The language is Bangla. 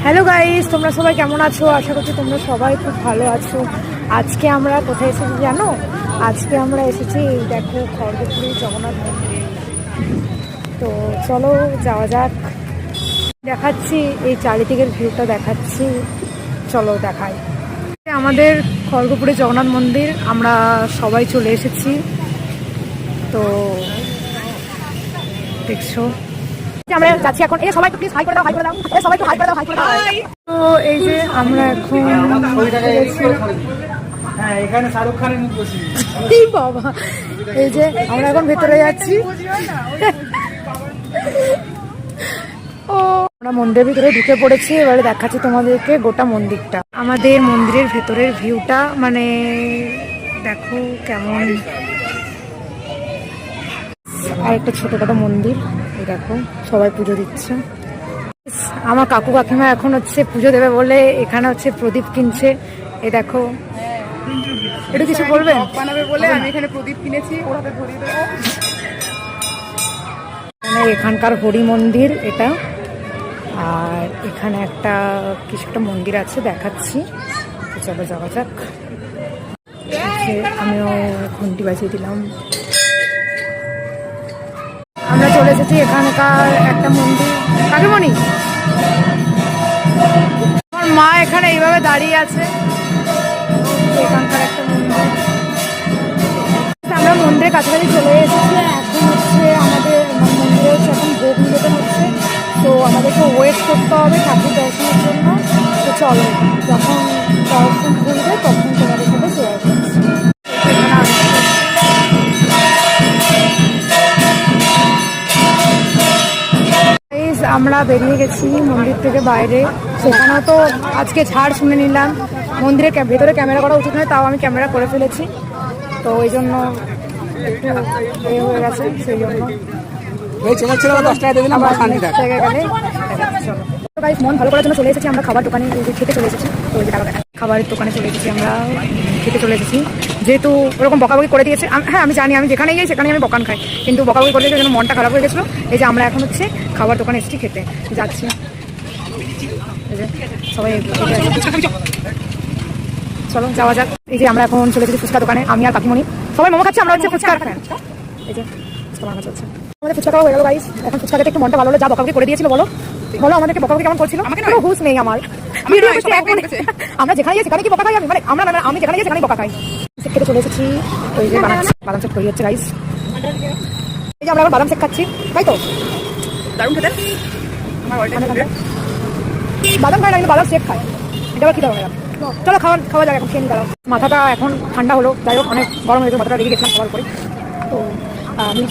হ্যালো গাইস, তোমরা সবাই কেমন আছো? আশা করছি তোমরা সবাই খুব ভালো আছো। আজকে আমরা কোথায় এসেছি জানো? আজকে আমরা এসেছি দেখো খড়গপুর জগন্নাথ মন্দিরে। তো চলো যাওয়া যাক, দেখাচ্ছি এই চারিদিকের ভিউটা দেখাচ্ছি। চলো দেখাই। আমাদের খড়গপুরে জগন্নাথ মন্দির, আমরা সবাই চলে এসেছি। তো দেখছো আমরা যাচ্ছি এখন। এই সবাই প্লিজ হাই করে দাও, হাই করে দাও, এই সবাই একটু হাই করে দাও, হাই করে দাও। তো এই যে আমরা এখন এখানে শাহরুখ খানের মুখ বসি। বাবা, এই যে আমরা এখন ভেতরে যাচ্ছি। ও আমরা মন্দিরের ভিতরে ঢুকে পড়েছি। এবারে দেখাচ্ছি তোমাদেরকে গোটা মন্দিরটা, আমাদের মন্দিরের ভেতরের ভিউটা। মানে দেখো কেমন, আর একটা ছোটখাটো মন্দির। এই দেখো সবাই পুজো দিচ্ছে। আমার কাকু কাকিমা এখন হচ্ছে পুজো দেবে বলে এখানে হচ্ছে প্রদীপ কিনছে। এই দেখো, এটা কিছু বলবেন? বানাবে বলে আমি এখানে প্রদীপ কিনেছি, ওরাতে ধরিয়ে দেবো। মানে এখানকার হরি মন্দির এটা। আর এখানে একটা কিছু একটা মন্দির আছে, দেখাচ্ছি। চলো যাওয়া যাক। আমিও ঘন্টি বাজিয়ে দিলাম। আমরা চলে এসেছি এখানকার একটা মন্দির। কাকিমণি, আমার মা এখানে এইভাবে দাঁড়িয়ে আছে। এখানকার একটা মন্দির, আমরা মন্দিরের কাছাকাছি চলে এসেছি। এখন হচ্ছে আমাদের মন্দিরে হচ্ছে এখন ভোগ নিবেদন হচ্ছে। তো আমাদেরকে ওয়েট করতে হবে ঠাকুর দর্শনের জন্য। তো চলো, যখন দর্শন করবে তখন তোমাদের সাথে শেয়ার করছি। আমরা বেরিয়ে গেছি মন্দির থেকে বাইরে। সেখানেও তো আজকে ছাড় শুনে নিলাম। মন্দিরের ভেতরে ক্যামেরা করা উচিত নয়, তাও আমি ক্যামেরা করে ফেলেছি। তো ওই জন্য একটু হয়ে গেছে, সেই জন্য মন ভালো করার জন্য চলে এসেছি আমরা খাবার দোকানে খেতে চলে এসেছি। তো ওই যে খাবারের দোকানে চলে এসেছি, আমরা খেতে চলে এসেছি। যেহেতু ওরকম বকাবকি করে দিয়েছে, হ্যাঁ আমি জানি, আমি যেখানে যাই সেখানে আমি বকান খাই, কিন্তু বকাবকি করে দিয়েছে, জন্য মনটা খারাপ হয়ে গেছিলো। এই যে আমরা এখন হচ্ছে খাবার দোকানে এসেছি, খেতে যাচ্ছি। সবাই চলো যাওয়া যাক। এই যে আমরা এখন চলে এসেছি ফুচকা দোকানে, আমি আর কাকিমণি সবাই মোমো খাচ্ছি। আমরা হচ্ছে ফুচকার ফ্যান। এই যে ফুচকা বানানো চলছে, আমাদের ফুচকা খাওয়া হয়ে গেল গাইস। এখন ফুচকা খেতে একটু মনটা ভালো হলো। যা বকাবকি করে দিয়েছিল, বলো বলো আমাদেরকে বকাবকি কেমন করছিল? কোনো হুঁশ নেই আমার। আমরা যেখানে যাই সেখানে কি বকা খাই আমি, মানে আমি যেখানে যাই সেখানে বকা খাই। খেতে চলে এসেছি। ওই যে বাদাম শেক তৈরি হচ্ছে গাইস। এই যে আমরা এখন বাদাম শেক খাচ্ছি, তাই তো দারুণ খেতে। বাদাম খাই না, কিন্তু বাদাম শেক খাই। এটা আবার কি ধরনের? চলো খাওয়া যাক, এখন খেয়ে নিতে। মাথাটা এখন ঠান্ডা হলো, যাই হোক অনেক গরম হয়েছে, মাথাটা রেগে গেছিলাম খাওয়ার পরে। তো আমি